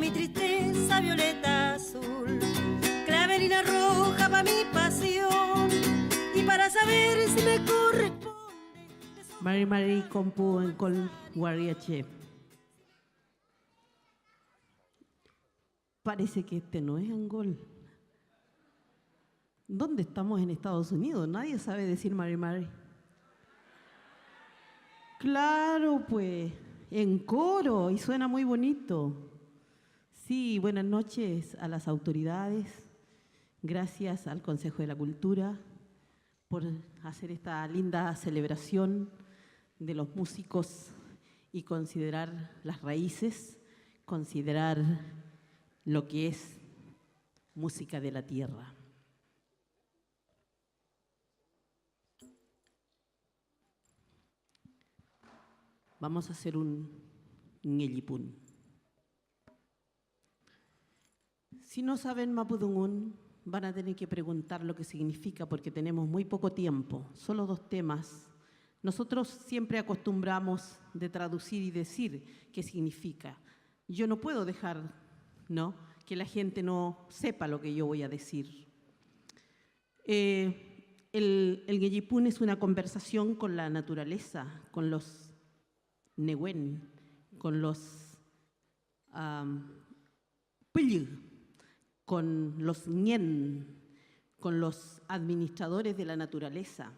mi tristeza violeta azul, clavelina roja pa' mi pasión, y para saber si me corresponde. Mari Mari compu en col guariache. Parece que este no es Angol. ¿Dónde estamos en Estados Unidos? Nadie sabe decir Mari Mari. Claro, pues, en coro, y suena muy bonito. Sí, buenas noches a las autoridades. Gracias al Consejo de la Cultura por hacer esta linda celebración de los músicos y considerar las raíces, considerar lo que es música de la tierra. Vamos a hacer un ñellipún. Si no saben mapudungún, van a tener que preguntar lo que significa porque tenemos muy poco tiempo, solo 2 temas. Nosotros siempre acostumbramos de traducir y decir qué significa. Yo no puedo dejar, ¿no?, que la gente no sepa lo que yo voy a decir. El ñellipún es una conversación con la naturaleza, con los Nehuen, con los Pillú, con los Ñen, con los administradores de la naturaleza.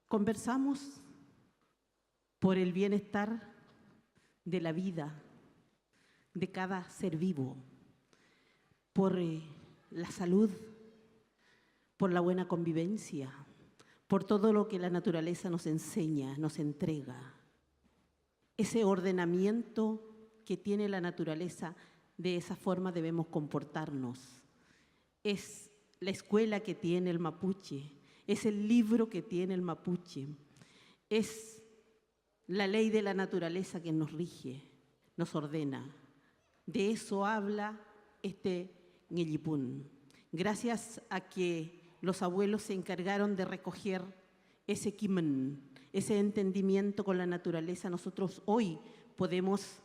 Conversamos por el bienestar de la vida, de cada ser vivo, por la salud, por la buena convivencia, por todo lo que la naturaleza nos enseña, nos entrega. Ese ordenamiento que tiene la naturaleza, de esa forma debemos comportarnos. Es la escuela que tiene el mapuche, es el libro que tiene el mapuche, es la ley de la naturaleza que nos rige, nos ordena. De eso habla este ñellipún. Gracias a que los abuelos se encargaron de recoger ese quimen, ese entendimiento con la naturaleza, nosotros hoy podemos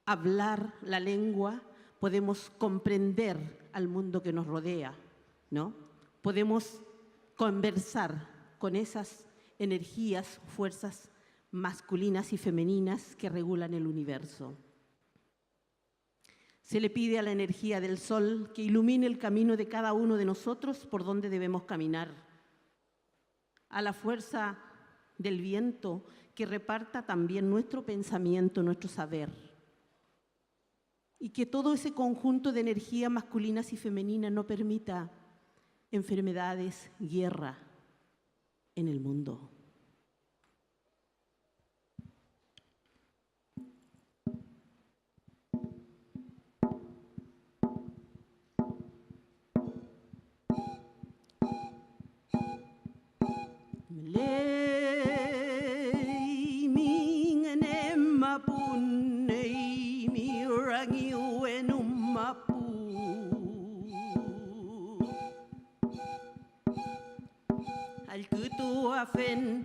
hablar la lengua, podemos comprender al mundo que nos rodea, ¿no? Podemos conversar con esas energías, fuerzas masculinas y femeninas que regulan el universo. Se le pide a la energía del sol que ilumine el camino de cada uno de nosotros por donde debemos caminar. A la fuerza del viento que reparta también nuestro pensamiento, nuestro saber. Y que todo ese conjunto de energías masculinas y femeninas no permita enfermedades, guerra en el mundo.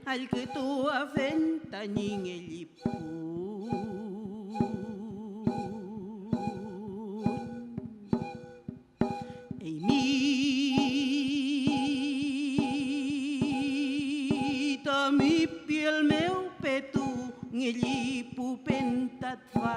Al que tú afenta en el ipun. Ei mita mi piel meu petu en el ipu pentat fa.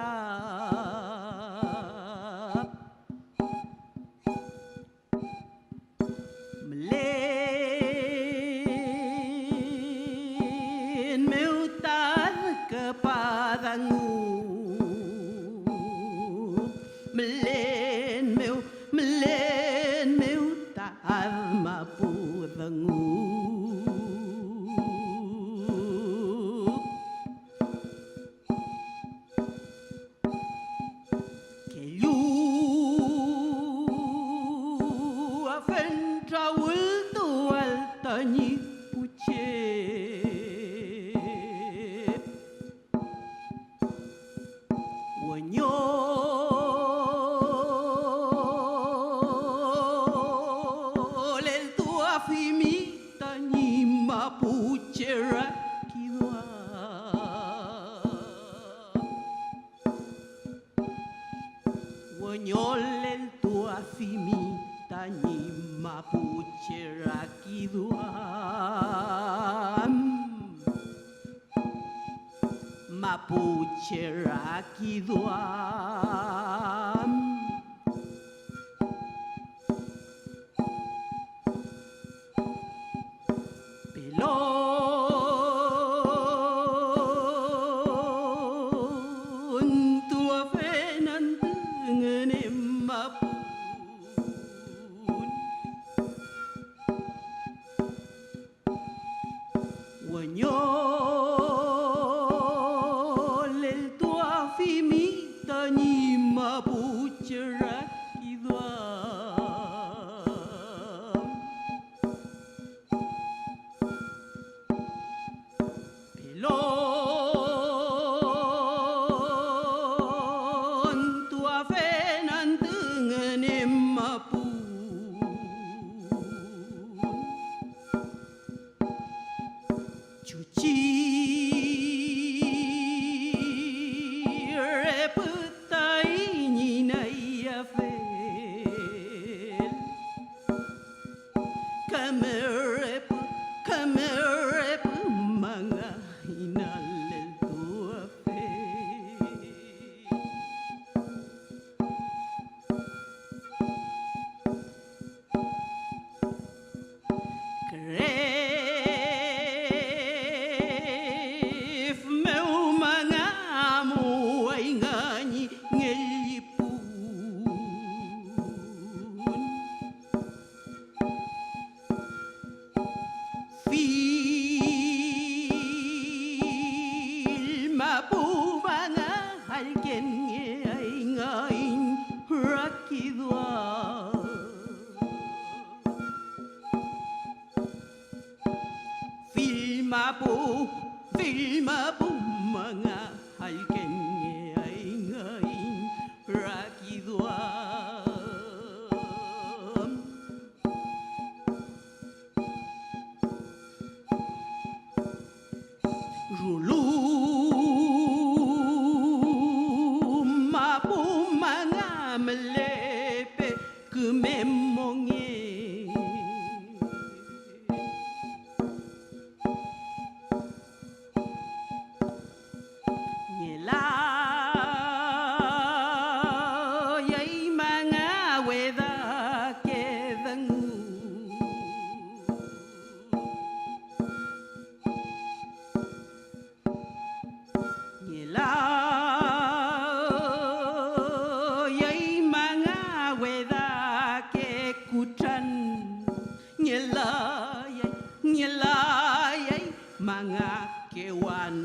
Oñolel tuafimita ni mapuche rakiduam. Mapuche rakiduam. Pelon tua fenan ngene mapun. Wanyol tua fimita ni mapuche rakiduam. Pelon tua fenan ngene mapun. Cuci reputai ninai afel. Kamerep mga hinalel tua fel. Kref meu mga amuay ngani ngelipun. Filma po mga halken ay ngayon rakidwa. Filma po mga halken ay ngayon rakidwa. Ruluma po mga malepe kumemongye. Ngelayay mga weda kedangu. Ngelayay mga weda kekutan. Ngelayay mga kewan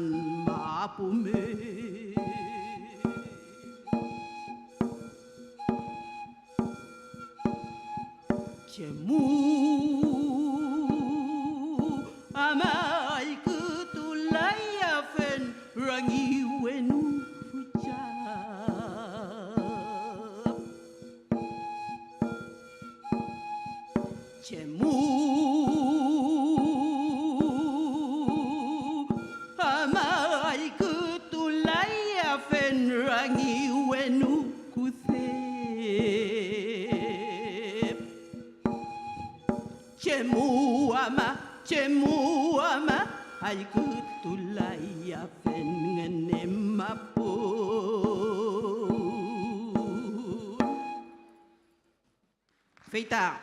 mapume. Cemu amay kutulay afen rangiwen hujab. Cemu amay kutulay afen rangiwen kusep. Cemu ama ay kutulay afen ngene mapun. Feita.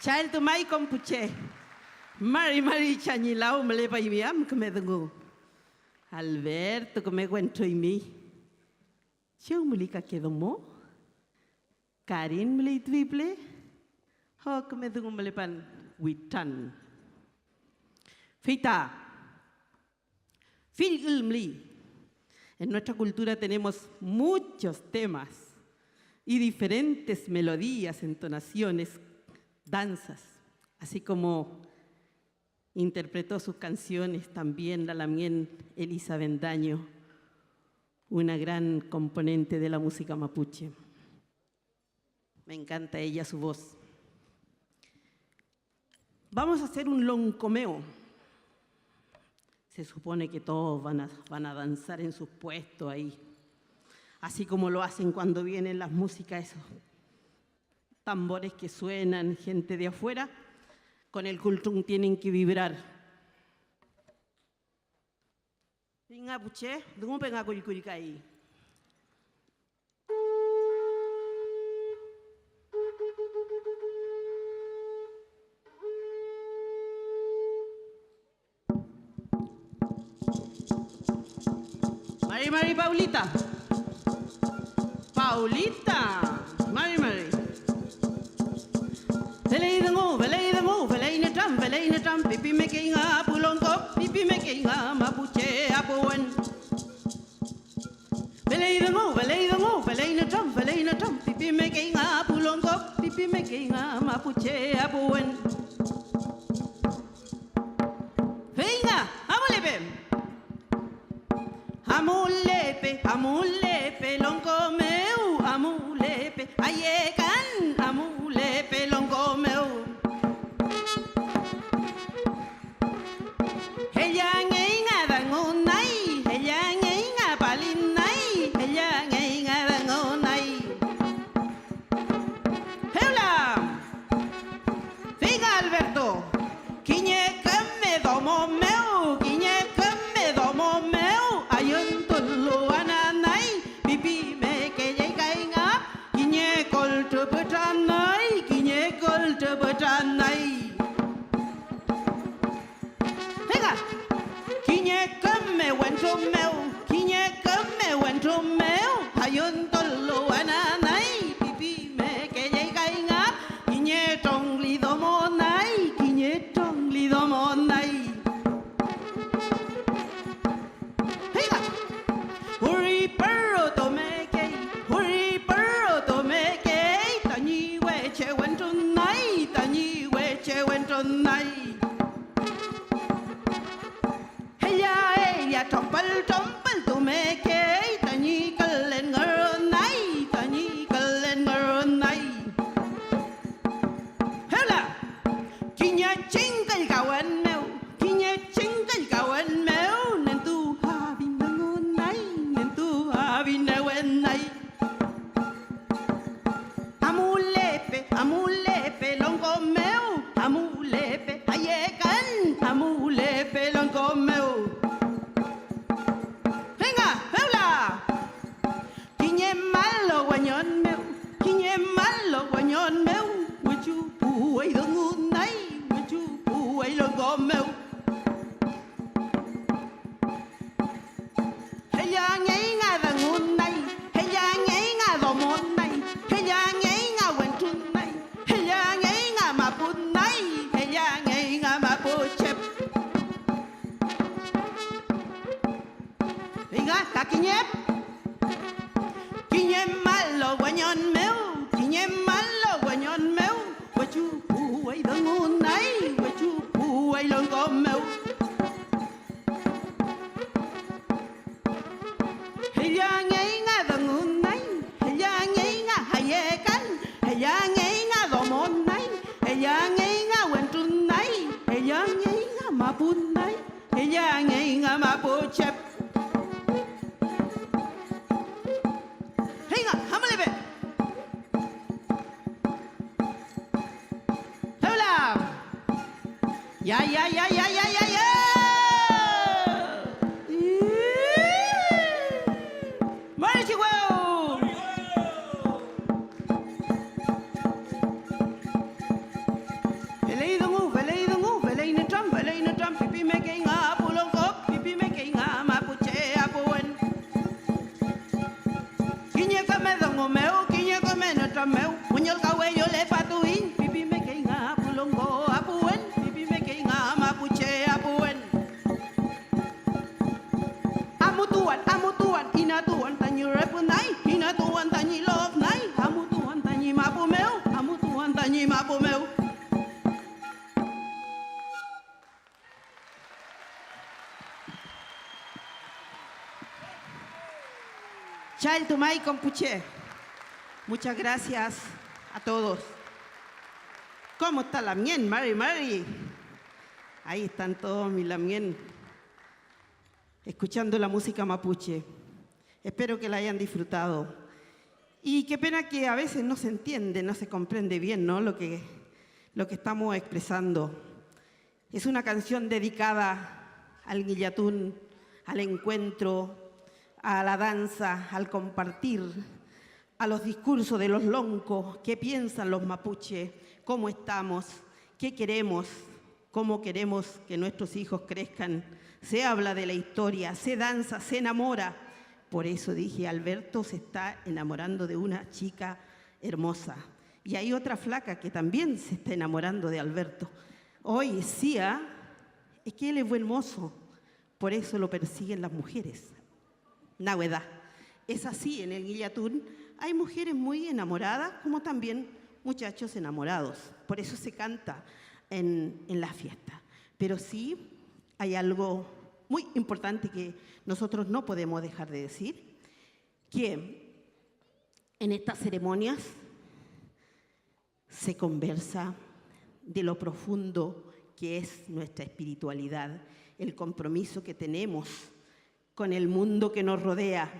Chael tumay kompuche. Mari chanyilau melepay miam kemedengu. Alberto kome cuento y mi. Chau mulika kedomo. Karin mulai triple. Ho kemedengu melepan witan. Feita. Filmli. En nuestra cultura tenemos muchos temas y diferentes melodías, entonaciones, danzas, así como interpretó sus canciones también la Lamien Elisa Bendaño, una gran componente de la música mapuche. Me encanta ella, su voz. Vamos a hacer un loncomeo. se supone que todos van a danzar en sus puestos ahí, así como lo hacen cuando vienen las músicas, esos tambores que suenan, gente de afuera, con el kultung tienen que vibrar. Venga, puché, ¿dónde venga ahí? Mari Paulita. Paulita. Mari. Velei na tam, pipi me kinga pulongko, pipi me kinga mapuche apuan. Velei na tam, pipi me kinga pulongko, pipi me kinga mapuche apuan. Venga, amulepe, lonko meu, amulepe, ayekan, amulepe, lonko meu. Chal Tumay Compuche. Muchas gracias a todos. ¿Cómo está la mien, Mari? Ahí están todos mis lamien. escuchando la música mapuche. Espero que la hayan disfrutado. Y qué pena que a veces no se entiende, no se comprende bien, ¿no? lo que estamos expresando. Es una canción dedicada al guillatún, al encuentro, a la danza, al compartir, a los discursos de los loncos, qué piensan los mapuches, cómo estamos, qué queremos, cómo queremos que nuestros hijos crezcan. Se habla de la historia, se danza, se enamora. Por eso dije, Alberto se está enamorando de una chica hermosa. Y hay otra flaca que también se está enamorando de Alberto. Hoy, Sia, es que él es buen mozo, por eso lo persiguen las mujeres. Nahuedad. Es así, en el guillatún hay mujeres muy enamoradas, como también muchachos enamorados. Por eso se canta en la fiesta. Pero sí hay algo muy importante que nosotros no podemos dejar de decir, que en estas ceremonias se conversa de lo profundo que es nuestra espiritualidad, el compromiso que tenemos con el mundo que nos rodea,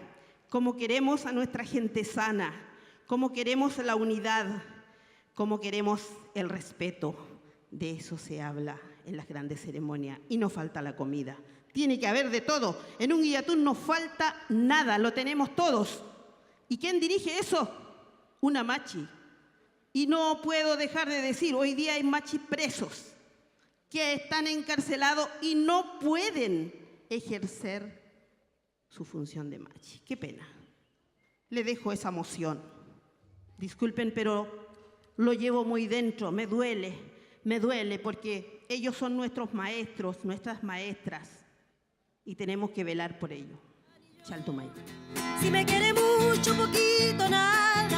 cómo queremos a nuestra gente sana, cómo queremos la unidad, cómo queremos el respeto. De eso se habla en las grandes ceremonias y no falta la comida. Tiene que haber de todo. En un guillatún no falta nada, lo tenemos todos. ¿Y quién dirige eso? Una machi. Y no puedo dejar de decir, hoy día hay machis presos que están encarcelados y no pueden ejercer su función de machi. Qué pena. Le dejo esa moción. Disculpen, pero lo llevo muy dentro, me duele porque ellos son nuestros maestros, nuestras maestras y tenemos que velar por ello. Chaltumay. Si me quiere mucho, poquito, nada.